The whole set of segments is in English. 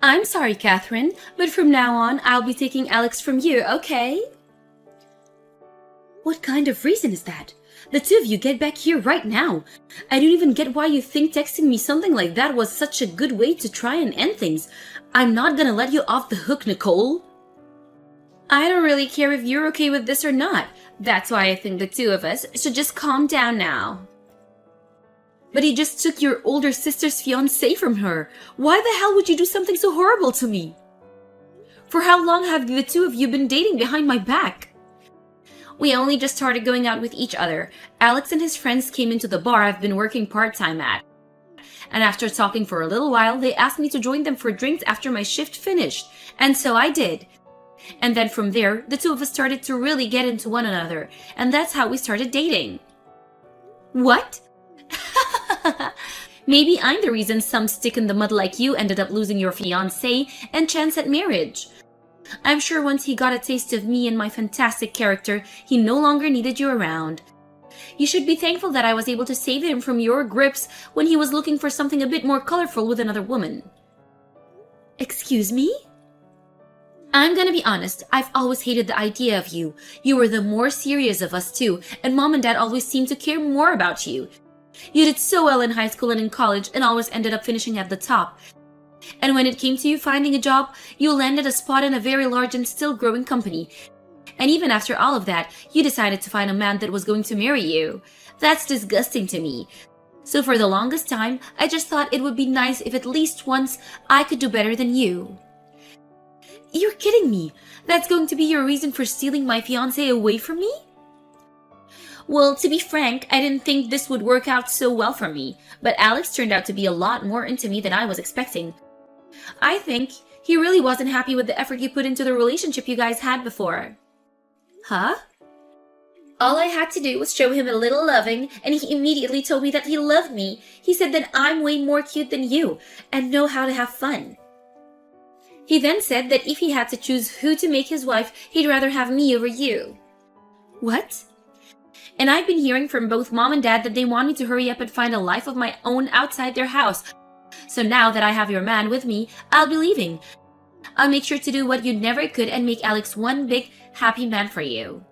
I'm sorry, Catherine, but from now on, I'll be taking Alex from you, okay? What kind of reason is that? The two of you get back here right now. I don't even get why you think texting me something like that was such a good way to try and end things. I'm not gonna let you off the hook, Nicole. I don't really care if you're okay with this or not. That's why I think the two of us should just calm down now. But he just took your older sister's fiancé from her. Why the hell would you do something so horrible to me? For how long have the two of you been dating behind my back? We only just started going out with each other. Alex and his friends came into the bar I've been working part-time at. And after talking for a little while, they asked me to join them for drinks after my shift finished. And so I did. And then from there, the two of us started to really get into one another. And that's how we started dating. What? Maybe I'm the reason some stick in the mud like you ended up losing your fiancé and chance at marriage. I'm sure once he got a taste of me and my fantastic character, he no longer needed you around. You should be thankful that I was able to save him from your grips when he was looking for something a bit more colorful with another woman. Excuse me? I'm gonna be honest, I've always hated the idea of you. You were the more serious of us two, and Mom and Dad always seemed to care more about you. You did so well in high school and in college and always ended up finishing at the top. And when it came to you finding a job, you landed a spot in a very large and still growing company. And even after all of that, you decided to find a man that was going to marry you. That's disgusting to me. So for the longest time, I just thought it would be nice if at least once I could do better than you. You're kidding me. That's going to be your reason for stealing my fiancé away from me? Well, to be frank, I didn't think this would work out so well for me, but Alex turned out to be a lot more into me than I was expecting. I think he really wasn't happy with the effort you put into the relationship you guys had before. Huh? All I had to do was show him a little loving, and he immediately told me that he loved me. He said that I'm way more cute than you, and know how to have fun. He then said that if he had to choose who to make his wife, he'd rather have me over you. What? And I've been hearing from both Mom and Dad that they want me to hurry up and find a life of my own outside their house. So now that I have your man with me, I'll be leaving. I'll make sure to do what you never could and make Alex one big, happy man for you.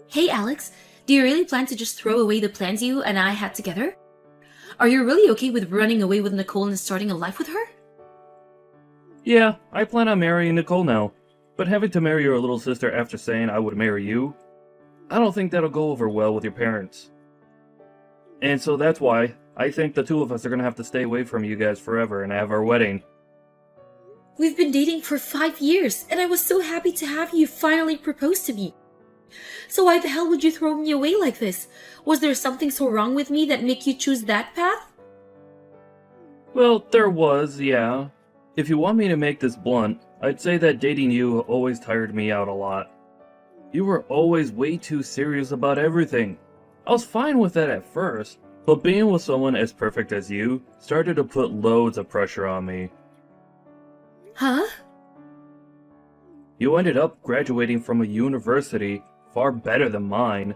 Hey Alex, do you really plan to just throw away the plans you and I had together? Are you really okay with running away with Nicole and starting a life with her? Yeah, I plan on marrying Nicole now. But having to marry your little sister after saying I would marry you, I don't think that'll go over well with your parents. And so that's why I think the two of us are gonna have to stay away from you guys forever and have our wedding. We've been dating for 5 years, and I was so happy to have you finally propose to me. So why the hell would you throw me away like this? Was there something so wrong with me that made you choose that path? Well, there was, yeah. If you want me to make this blunt, I'd say that dating you always tired me out a lot. You were always way too serious about everything. I was fine with that at first, but being with someone as perfect as you started to put loads of pressure on me. Huh? You ended up graduating from a university far better than mine,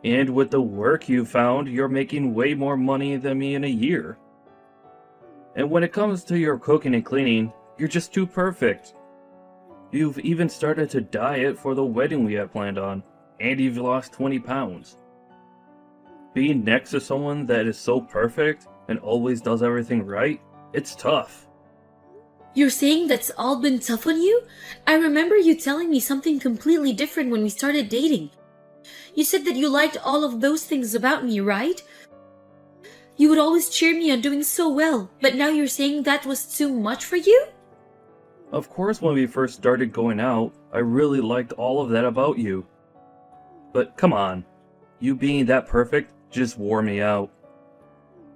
and with the work you found, you're making way more money than me in a year. And when it comes to your cooking and cleaning, you're just too perfect. You've even started to diet for the wedding we had planned on, and you've lost 20 pounds. Being next to someone that is so perfect and always does everything right, it's tough. You're saying that's all been tough on you? I remember you telling me something completely different when we started dating. You said that you liked all of those things about me, right? You would always cheer me on doing so well, but now you're saying that was too much for you? Of course, when we first started going out, I really liked all of that about you. But come on, you being that perfect just wore me out.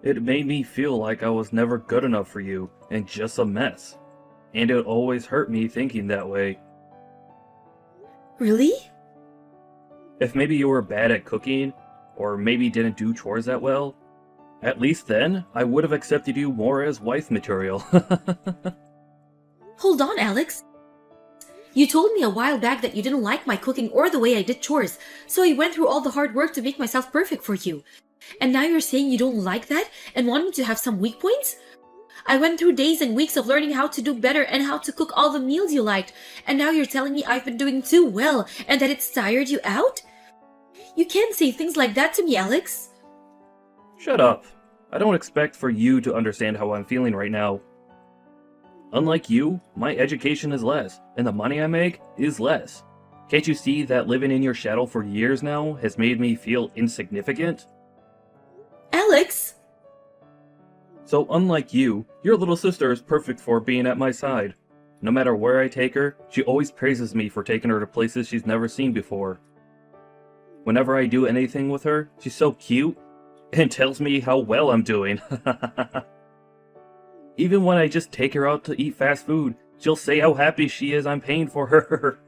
It made me feel like I was never good enough for you and just a mess. And it always hurt me thinking that way. Really? If maybe you were bad at cooking, or maybe didn't do chores that well, at least then I would have accepted you more as wife material. Hold on, Alex. You told me a while back that you didn't like my cooking or the way I did chores, so I went through all the hard work to make myself perfect for you. And now you're saying you don't like that and want me to have some weak points? I went through days and weeks of learning how to do better and how to cook all the meals you liked, and now you're telling me I've been doing too well and that it's tired you out? You can't say things like that to me, Alex. Shut up. I don't expect for you to understand how I'm feeling right now. Unlike you, my education is less, and the money I make is less. Can't you see that living in your shadow for years now has made me feel insignificant? Alex! So unlike you, your little sister is perfect for being at my side. No matter where I take her, she always praises me for taking her to places she's never seen before. Whenever I do anything with her, she's so cute and tells me how well I'm doing. Even when I just take her out to eat fast food, she'll say how happy she is I'm paying for her.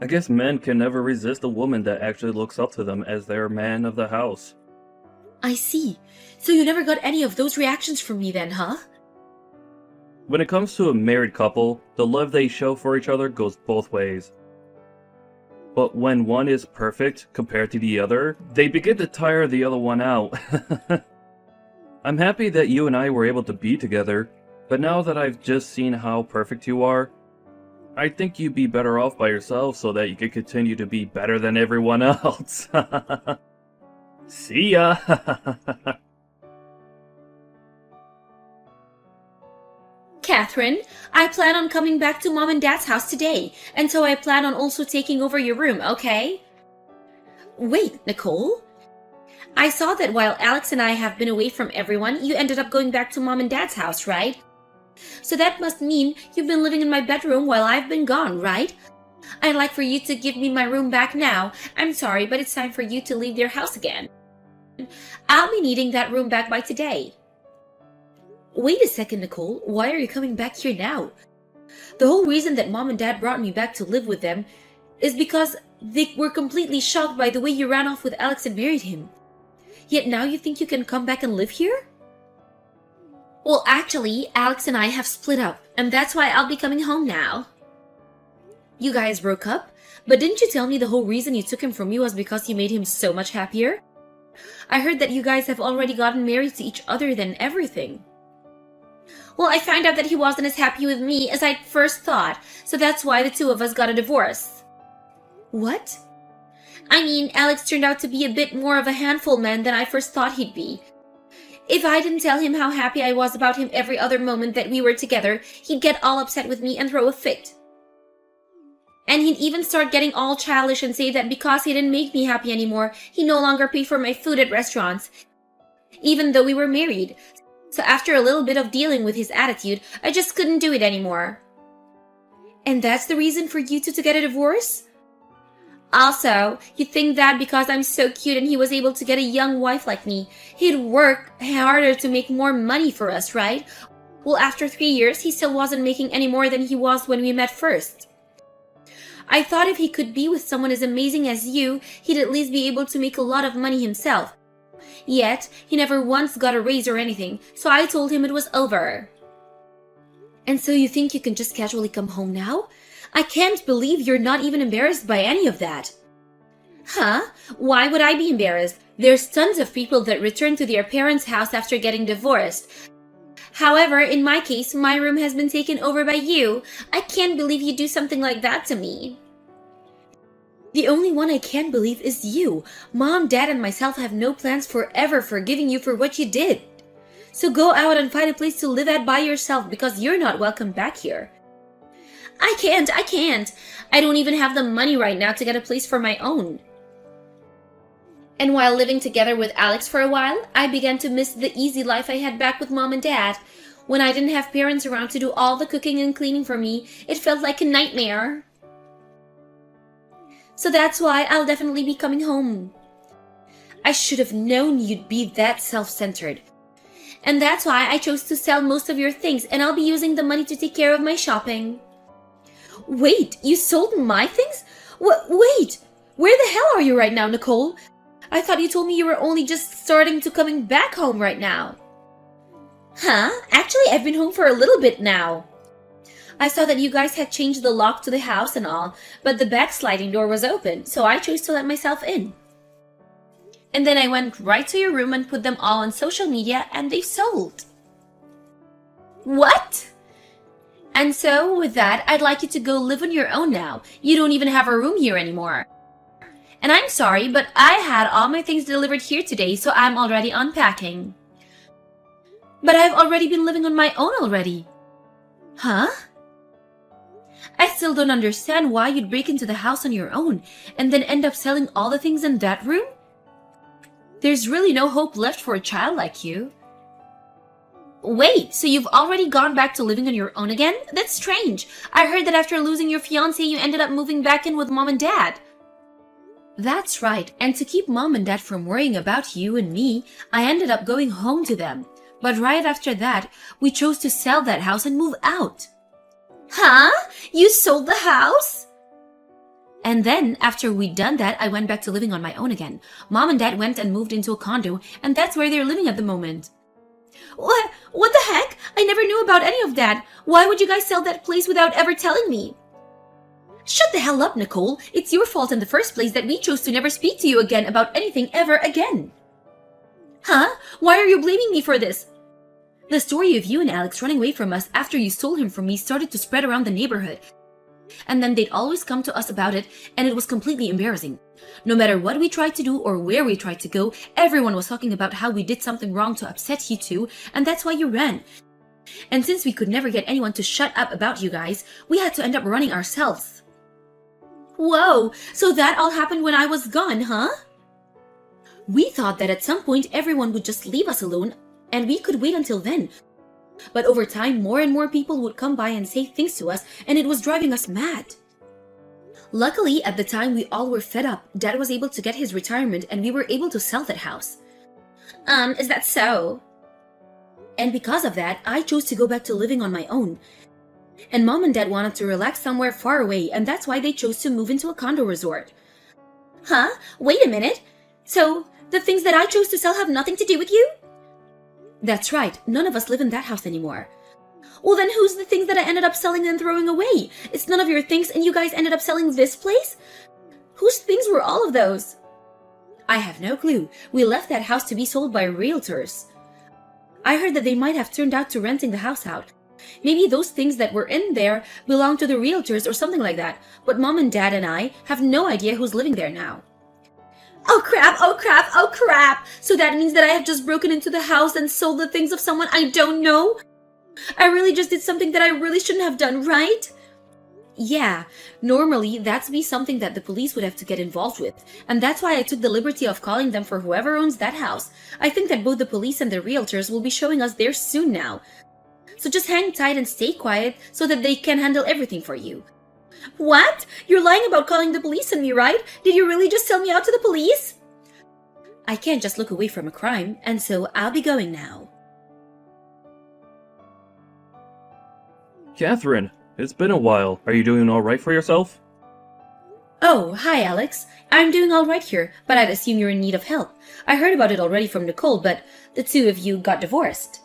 I guess men can never resist a woman that actually looks up to them as their man of the house. I see. So you never got any of those reactions from me then, huh? When it comes to a married couple, the love they show for each other goes both ways. But when one is perfect compared to the other, they begin to tire the other one out. I'm happy that you and I were able to be together, but now that I've just seen how perfect you are, I think you'd be better off by yourself so that you could continue to be better than everyone else. See ya! Catherine, I plan on coming back to Mom and Dad's house today, and so I plan on also taking over your room, okay? Wait, Nicole? I saw that while Alex and I have been away from everyone, you ended up going back to Mom and Dad's house, right? So that must mean you've been living in my bedroom while I've been gone, right? I'd like for you to give me my room back now. I'm sorry, but it's time for you to leave their house again. I'll be needing that room back by today. Wait a second, Nicole. Why are you coming back here now? The whole reason that Mom and Dad brought me back to live with them is because they were completely shocked by the way you ran off with Alex and married him. Yet now you think you can come back and live here? Well, actually, Alex and I have split up, and that's why I'll be coming home now. You guys broke up? But didn't you tell me the whole reason you took him from me was because you made him so much happier? I heard that you guys have already gotten married to each other then everything. Well, I found out that he wasn't as happy with me as I first thought, so that's why the two of us got a divorce. What? I mean, Alex turned out to be a bit more of a handful man than I first thought he'd be. If I didn't tell him how happy I was about him every other moment that we were together, he'd get all upset with me and throw a fit. And he'd even start getting all childish and say that because he didn't make me happy anymore, he no longer paid for my food at restaurants, even though we were married. So after a little bit of dealing with his attitude, I just couldn't do it anymore. And that's the reason for you two to get a divorce? Also, you think that because I'm so cute and he was able to get a young wife like me, he'd work harder to make more money for us, right? Well, after 3 years, he still wasn't making any more than he was when we met first. I thought if he could be with someone as amazing as you, he'd at least be able to make a lot of money himself. Yet, he never once got a raise or anything, so I told him it was over. And so you think you can just casually come home now? I can't believe you're not even embarrassed by any of that. Huh? Why would I be embarrassed? There's tons of people that return to their parents' house after getting divorced. However, in my case, my room has been taken over by you. I can't believe you'd do something like that to me. The only one I can't believe is you. Mom, Dad, and myself have no plans forever forgiving you for what you did. So go out and find a place to live at by yourself because you're not welcome back here. I can't. I don't even have the money right now to get a place for my own. And while living together with Alex for a while, I began to miss the easy life I had back with Mom and Dad. When I didn't have parents around to do all the cooking and cleaning for me, it felt like a nightmare. So that's why I'll definitely be coming home. I should have known you'd be that self-centered. And that's why I chose to sell most of your things, and I'll be using the money to take care of my shopping. Wait, you sold my things? Wait, where the hell are you right now, Nicole? I thought you told me you were only just starting to coming back home right now. Huh? Actually, I've been home for a little bit now. I saw that you guys had changed the lock to the house and all, but the back sliding door was open, so I chose to let myself in. And then I went right to your room and put them all on social media and they sold. What? And so, with that, I'd like you to go live on your own now. You don't even have a room here anymore. And I'm sorry, but I had all my things delivered here today, so I'm already unpacking. But I've already been living on my own already. Huh? I still don't understand why you'd break into the house on your own and then end up selling all the things in that room. There's really no hope left for a child like you. Wait, so you've already gone back to living on your own again? That's strange. I heard that after losing your fiancé, you ended up moving back in with mom and dad. That's right, and to keep mom and dad from worrying about you and me, I ended up going home to them. But right after that, we chose to sell that house and move out. Huh? You sold the house? And then, after we'd done that, I went back to living on my own again. Mom and dad went and moved into a condo, and that's where they're living at the moment. What the heck? I never knew about any of that. Why would you guys sell that place without ever telling me? Shut the hell up, Nicole. It's your fault in the first place that we chose to never speak to you again about anything ever again. Huh? Why are you blaming me for this? The story of you and Alex running away from us after you stole him from me started to spread around the neighborhood. And then they'd always come to us about it, and it was completely embarrassing. No matter what we tried to do or where we tried to go, everyone was talking about how we did something wrong to upset you two, and that's why you ran. And since we could never get anyone to shut up about you guys, we had to end up running ourselves. Whoa, so that all happened when I was gone, huh? We thought that at some point everyone would just leave us alone, and we could wait until then. But over time, more and more people would come by and say things to us, and it was driving us mad. Luckily, at the time, we all were fed up. Dad was able to get his retirement, and we were able to sell that house. Is that so? And because of that, I chose to go back to living on my own. And Mom and Dad wanted to relax somewhere far away, and that's why they chose to move into a condo resort. Huh? Wait a minute. So, the things that I chose to sell have nothing to do with you? That's right. None of us live in that house anymore. Well, then who's the things that I ended up selling and throwing away? It's none of your things, and you guys ended up selling this place? Whose things were all of those? I have no clue. We left that house to be sold by realtors. I heard that they might have turned out to renting the house out. Maybe those things that were in there belong to the realtors or something like that, but Mom and Dad and I have no idea who's living there now. Oh crap, oh crap, oh crap! So that means that I have just broken into the house and sold the things of someone I don't know? I really just did something that I really shouldn't have done, right? Yeah, normally that's be something that the police would have to get involved with, and that's why I took the liberty of calling them for whoever owns that house. I think that both the police and the realtors will be showing us there soon now. So just hang tight and stay quiet so that they can handle everything for you. What? You're lying about calling the police on me, right? Did you really just sell me out to the police? I can't just look away from a crime, and so I'll be going now. Catherine, it's been a while. Are you doing all right for yourself? Oh, hi, Alex. I'm doing all right here, but I'd assume you're in need of help. I heard about it already from Nicole, but the two of you got divorced.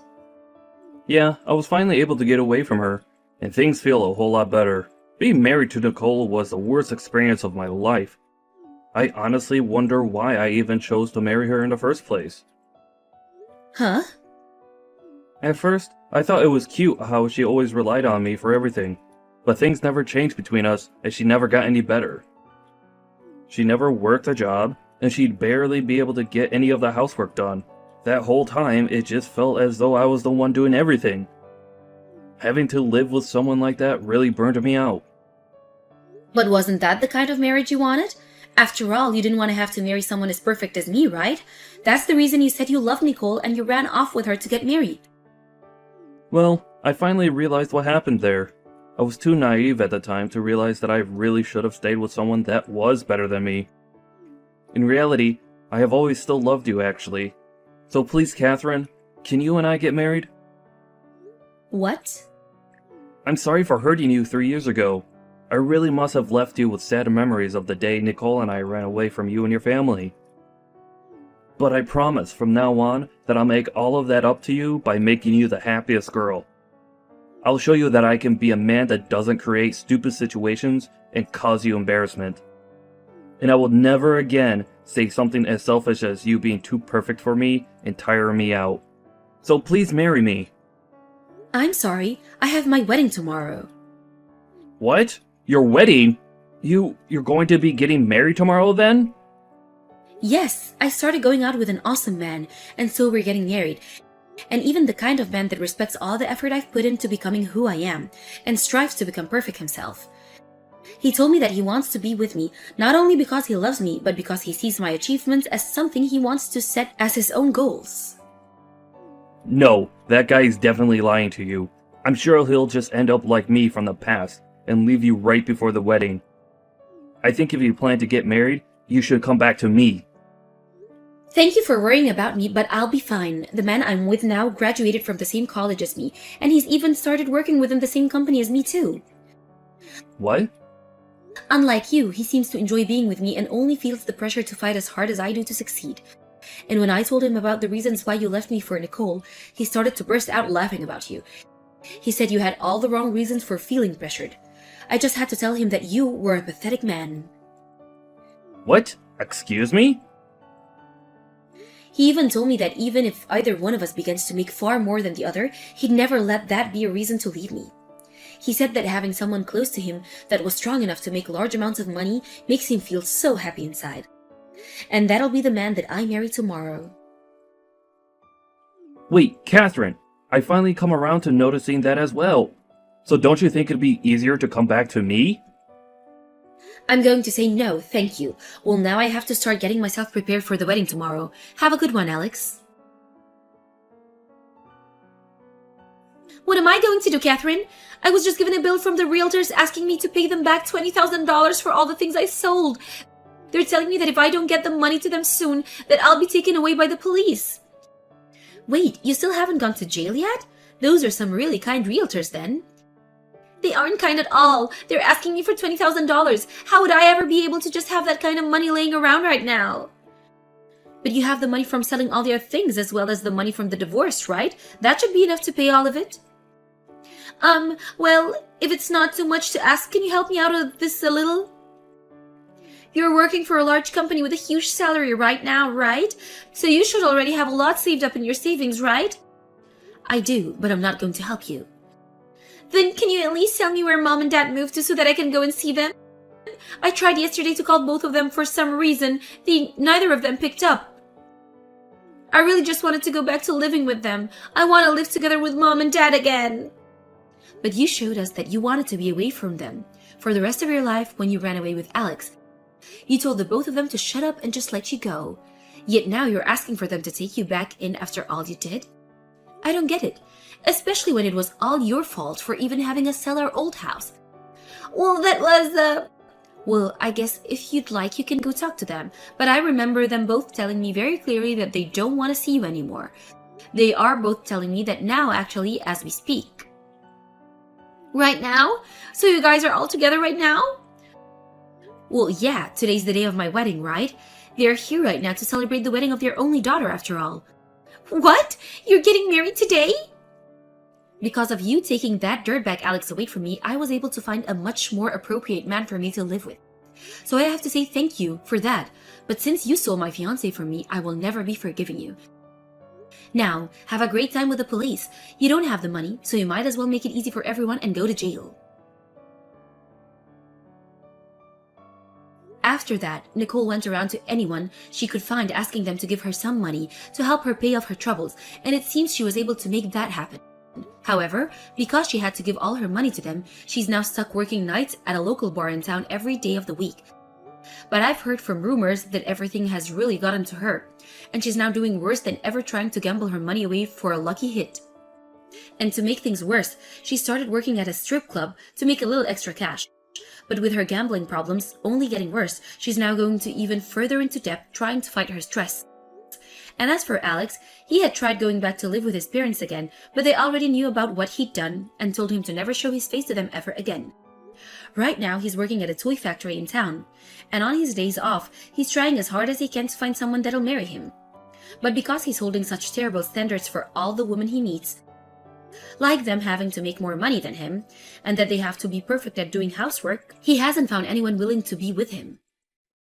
Yeah, I was finally able to get away from her, and things feel a whole lot better. Being married to Nicole was the worst experience of my life. I honestly wonder why I even chose to marry her in the first place. Huh? At first, I thought it was cute how she always relied on me for everything, but things never changed between us, and she never got any better. She never worked a job, and she'd barely be able to get any of the housework done. That whole time, it just felt as though I was the one doing everything. Having to live with someone like that really burned me out. But wasn't that the kind of marriage you wanted? After all, you didn't want to have to marry someone as perfect as me, right? That's the reason you said you loved Nicole and you ran off with her to get married. Well, I finally realized what happened there. I was too naive at the time to realize that I really should have stayed with someone that was better than me. In reality, I have always still loved you, actually. So please, Catherine, can you and I get married? What? I'm sorry for hurting you 3 years ago. I really must have left you with sad memories of the day Nicole and I ran away from you and your family. But I promise from now on that I'll make all of that up to you by making you the happiest girl. I'll show you that I can be a man that doesn't create stupid situations and cause you embarrassment. And I will never again say something as selfish as you being too perfect for me and tiring me out. So please marry me. I'm sorry, I have my wedding tomorrow. What? Your wedding? You're going to be getting married tomorrow then? Yes, I started going out with an awesome man, and so we're getting married. And even the kind of man that respects all the effort I've put into becoming who I am, and strives to become perfect himself. He told me that he wants to be with me, not only because he loves me, but because he sees my achievements as something he wants to set as his own goals. No, that guy is definitely lying to you. I'm sure he'll just end up like me from the past and leave you right before the wedding. I think if you plan to get married, you should come back to me. Thank you for worrying about me, but I'll be fine. The man I'm with now graduated from the same college as me, and he's even started working within the same company as me too. What? Unlike you, he seems to enjoy being with me and only feels the pressure to fight as hard as I do to succeed. And when I told him about the reasons why you left me for Nicole, he started to burst out laughing about you. He said you had all the wrong reasons for feeling pressured. I just had to tell him that you were a pathetic man. What? Excuse me? He even told me that even if either one of us begins to make far more than the other, he'd never let that be a reason to leave me. He said that having someone close to him that was strong enough to make large amounts of money makes him feel so happy inside. And that'll be the man that I marry tomorrow. Wait, Catherine, I finally come around to noticing that as well. So don't you think it'd be easier to come back to me? I'm going to say no, thank you. Well, now I have to start getting myself prepared for the wedding tomorrow. Have a good one, Alex. What am I going to do, Catherine? I was just given a bill from the realtors asking me to pay them back $20,000 for all the things I sold. They're telling me that if I don't get the money to them soon, that I'll be taken away by the police. Wait, you still haven't gone to jail yet? Those are some really kind realtors then. They aren't kind at all. They're asking me for $20,000. How would I ever be able to just have that kind of money laying around right now? But you have the money from selling all the other things as well as the money from the divorce, right? That should be enough to pay all of it. Well, if it's not too much to ask, can you help me out with this a little? You're working for a large company with a huge salary right now, right? So you should already have a lot saved up in your savings, right? I do, but I'm not going to help you. Then can you at least tell me where Mom and Dad moved to so that I can go and see them? I tried yesterday to call both of them for some reason. Neither of them picked up. I really just wanted to go back to living with them. I want to live together with Mom and Dad again. But you showed us that you wanted to be away from them for the rest of your life when you ran away with Alex. You told the both of them to shut up and just let you go. Yet now you're asking for them to take you back in after all you did? I don't get it. Especially when it was all your fault for even having us sell our old house. Well, that was, Well, I guess if you'd like, you can go talk to them. But I remember them both telling me very clearly that they don't want to see you anymore. They are both telling me that now, actually, as we speak. Right now? So you guys are all together right now? Well, yeah, today's the day of my wedding, right? They're here right now to celebrate the wedding of their only daughter, after all. What? You're getting married today? Because of you taking that dirtbag Alex away from me, I was able to find a much more appropriate man for me to live with. So I have to say thank you for that. But since you stole my fiancé from me, I will never be forgiving you. Now, have a great time with the police. You don't have the money, so you might as well make it easy for everyone and go to jail. After that, Nicole went around to anyone she could find asking them to give her some money to help her pay off her troubles, and it seems she was able to make that happen. However, because she had to give all her money to them, she's now stuck working nights at a local bar in town every day of the week. But I've heard from rumors that everything has really gotten to her, and she's now doing worse than ever trying to gamble her money away for a lucky hit. And to make things worse, she started working at a strip club to make a little extra cash. But with her gambling problems only getting worse, she's now going to even further into debt trying to fight her stress. And as for Alex, he had tried going back to live with his parents again, but they already knew about what he'd done and told him to never show his face to them ever again. Right now, he's working at a toy factory in town, and on his days off, he's trying as hard as he can to find someone that'll marry him. But because he's holding such terrible standards for all the women he meets, like them having to make more money than him, and that they have to be perfect at doing housework, he hasn't found anyone willing to be with him.